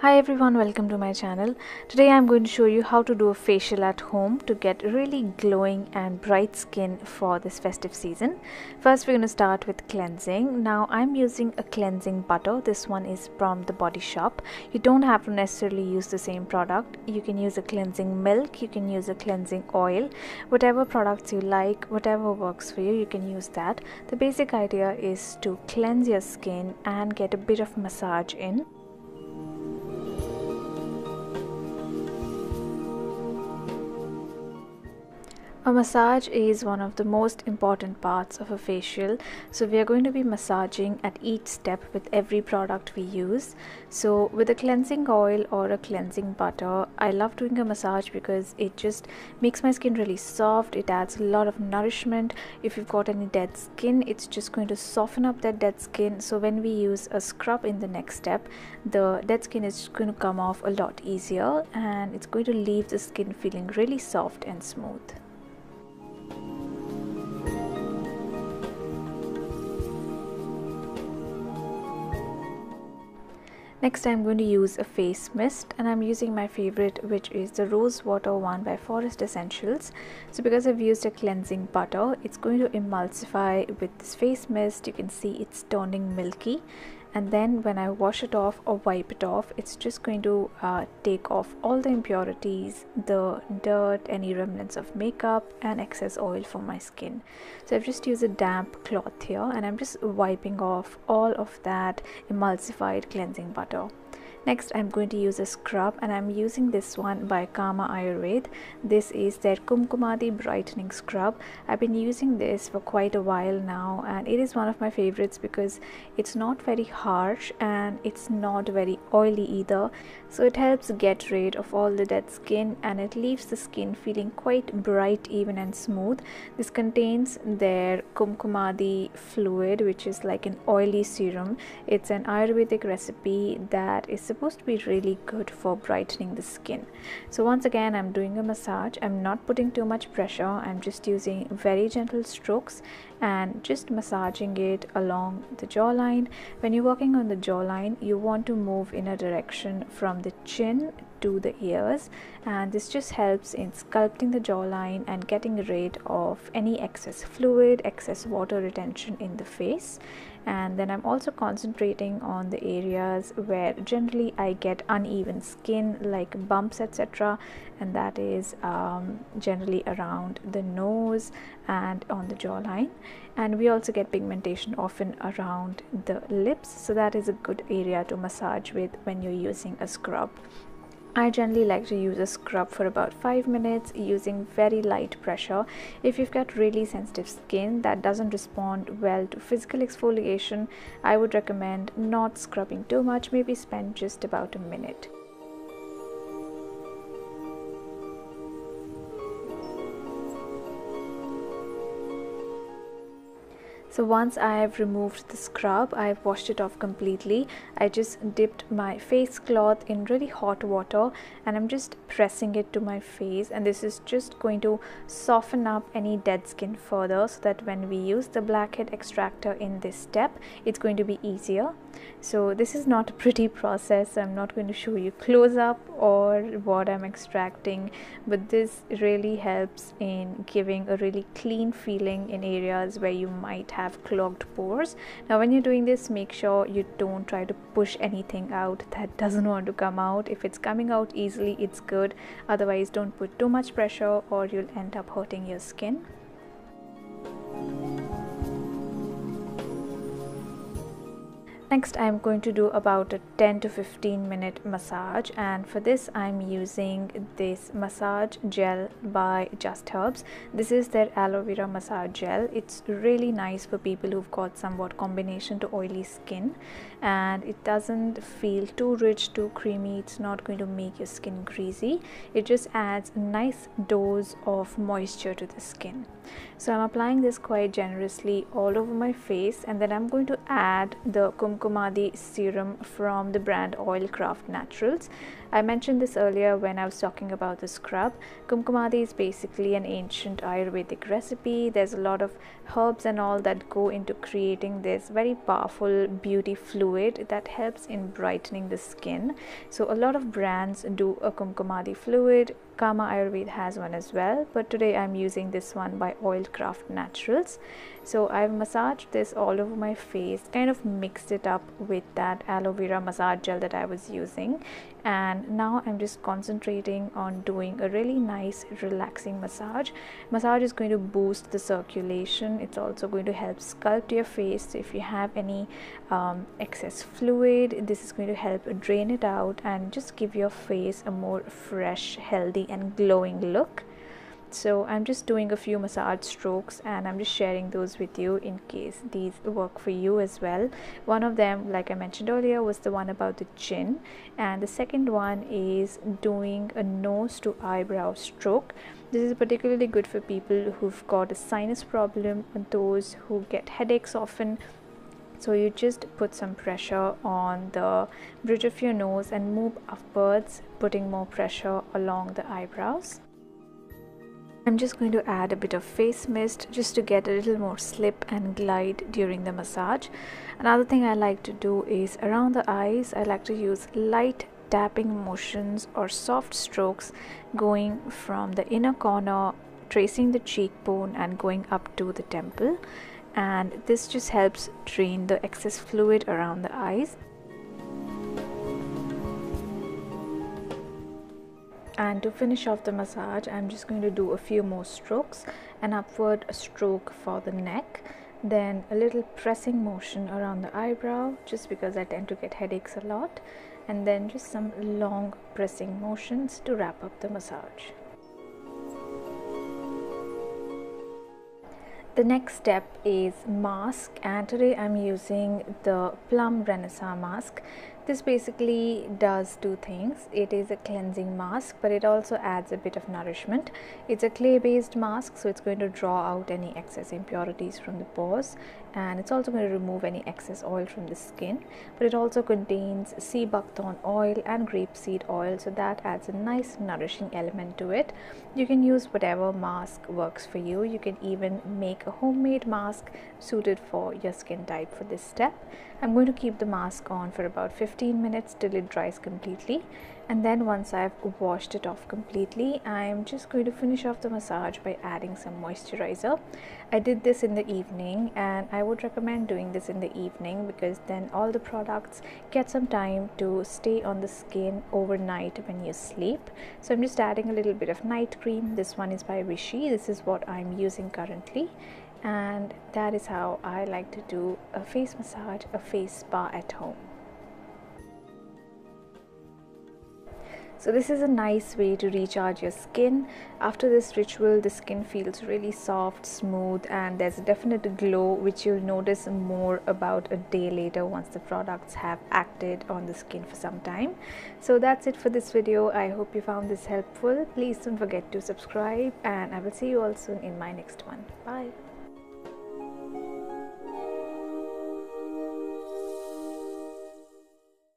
Hi everyone, welcome to my channel. Today I'm going to show you how to do a facial at home to get really glowing and bright skin for this festive season. First we're going to start with cleansing. Now I'm using a cleansing butter. This one is from the Body Shop. You don't have to necessarily use the same product. You can use a cleansing milk, you can use a cleansing oil, whatever products you like, whatever works for you, you can use that. The basic idea is to cleanse your skin and get a bit of massage in. A massage is one of the most important parts of a facial, so we are going to be massaging at each step with every product we use. So with a cleansing oil or a cleansing butter, I love doing a massage because it just makes my skin really soft. It adds a lot of nourishment. If you've got any dead skin, it's just going to soften up that dead skin, so when we use a scrub in the next step, the dead skin is going to come off a lot easier and it's going to leave the skin feeling really soft and smooth. Next I'm going to use a face mist, and I'm using my favorite, which is the Rose Water one by Forest Essentials. So because I've used a cleansing butter, it's going to emulsify with this face mist. You can see it's turning milky, and then when I wash it off or wipe it off, it's just going to take off all the impurities, the dirt, any remnants of makeup and excess oil from my skin. So I've just used a damp cloth here and I'm just wiping off all of that emulsified cleansing butter. Next I'm going to use a scrub, and I'm using this one by Kama Ayurved. This is their Kumkumadi brightening scrub. I've been using this for quite a while now, and it is one of my favorites because it's not very harsh and it's not very oily either. So it helps get rid of all the dead skin and it leaves the skin feeling quite bright, even and smooth. This contains their Kumkumadi fluid, which is like an oily serum. It's an Ayurvedic recipe that is supposed to be really good for brightening the skin. So once again I'm doing a massage. I'm not putting too much pressure. I'm just using very gentle strokes and just massaging it along the jawline. When you're working on the jawline, you want to move in a direction from the chin to the ears, and this just helps in sculpting the jawline and getting rid of any excess fluid, excess water retention in the face. And then I'm also concentrating on the areas where generally I get uneven skin, like bumps, etc., and that is generally around the nose and on the jawline. And we also get pigmentation often around the lips, so that is a good area to massage with when you're using a scrub. I generally like to use a scrub for about 5 minutes using very light pressure. If you've got really sensitive skin that doesn't respond well to physical exfoliation, I would recommend not scrubbing too much, maybe spend just about a minute. So once I have removed the scrub, I've washed it off completely. I just dipped my face cloth in really hot water and I'm just pressing it to my face, and this is just going to soften up any dead skin further, so that when we use the blackhead extractor in this step, it's going to be easier. So this is not a pretty process. I'm not going to show you close up or what I'm extracting, but this really helps in giving a really clean feeling in areas where you might have clogged pores. Now when you're doing this, make sure you don't try to push anything out that doesn't want to come out. If it's coming out easily, it's good. Otherwise, don't put too much pressure or you'll end up hurting your skin. Next I'm going to do about a 10 to 15 minute massage, and for this I'm using this massage gel by Just Herbs. This is their aloe vera massage gel. It's really nice for people who've got somewhat combination to oily skin, and it doesn't feel too rich, too creamy. It's not going to make your skin greasy. It just adds a nice dose of moisture to the skin. So I'm applying this quite generously all over my face, and then I'm going to add the Kumkumadi serum from the brand Oilcraft Naturals. I mentioned this earlier when I was talking about the scrub. Kumkumadi is basically an ancient Ayurvedic recipe. There's a lot of herbs and all that go into creating this very powerful beauty fluid that helps in brightening the skin. So a lot of brands do a Kumkumadi fluid. Kama Ayurveda has one as well, but today I'm using this one by Oilcraft Naturals. So I've massaged this all over my face, kind of mixed it up with that aloe vera massage gel that I was using, and now I'm just concentrating on doing a really nice relaxing massage. Massage is going to boost the circulation. It's also going to help sculpt your face. So if you have any excess fluid, this is going to help drain it out and just give your face a more fresh, healthy and glowing look. So I'm just doing a few massage strokes and I'm just sharing those with you in case these work for you as well. One of them, like I mentioned earlier, was the one about the chin, and the second one is doing a nose to eyebrow stroke. This is particularly good for people who've got a sinus problem and those who get headaches often. So you just put some pressure on the bridge of your nose and move upwards, putting more pressure along the eyebrows. I'm just going to add a bit of face mist just to get a little more slip and glide during the massage. Another thing I like to do is around the eyes, I like to use light tapping motions or soft strokes going from the inner corner, tracing the cheekbone and going up to the temple. And this just helps drain the excess fluid around the eyes. And to finish off the massage, I'm just going to do a few more strokes, an upward stroke for the neck, then a little pressing motion around the eyebrow, just because I tend to get headaches a lot, and then just some long pressing motions to wrap up the massage. The next step is mask, and today I'm using the Plum Renaissance mask. This basically does two things. It is a cleansing mask, but it also adds a bit of nourishment. It's a clay based mask, so it's going to draw out any excess impurities from the pores, and it's also going to remove any excess oil from the skin. But it also contains sea buckthorn oil and grapeseed oil, so that adds a nice nourishing element to it. You can use whatever mask works for you. You can even make a homemade mask suited for your skin type for this step. I'm going to keep the mask on for about 15 minutes till it dries completely, and then once I've washed it off completely, I'm just going to finish off the massage by adding some moisturizer. I did this in the evening, and I would recommend doing this in the evening because then all the products get some time to stay on the skin overnight when you sleep. So I'm just adding a little bit of night cream. This one is by Rishi. This is what I'm using currently. And that is how I like to do a face massage, a face spa at home. So this is a nice way to recharge your skin. After this ritual, the skin feels really soft, smooth, and there's a definite glow which you'll notice more about a day later once the products have acted on the skin for some time. So that's it for this video. I hope you found this helpful. Please don't forget to subscribe, and I will see you all soon in my next one. Bye.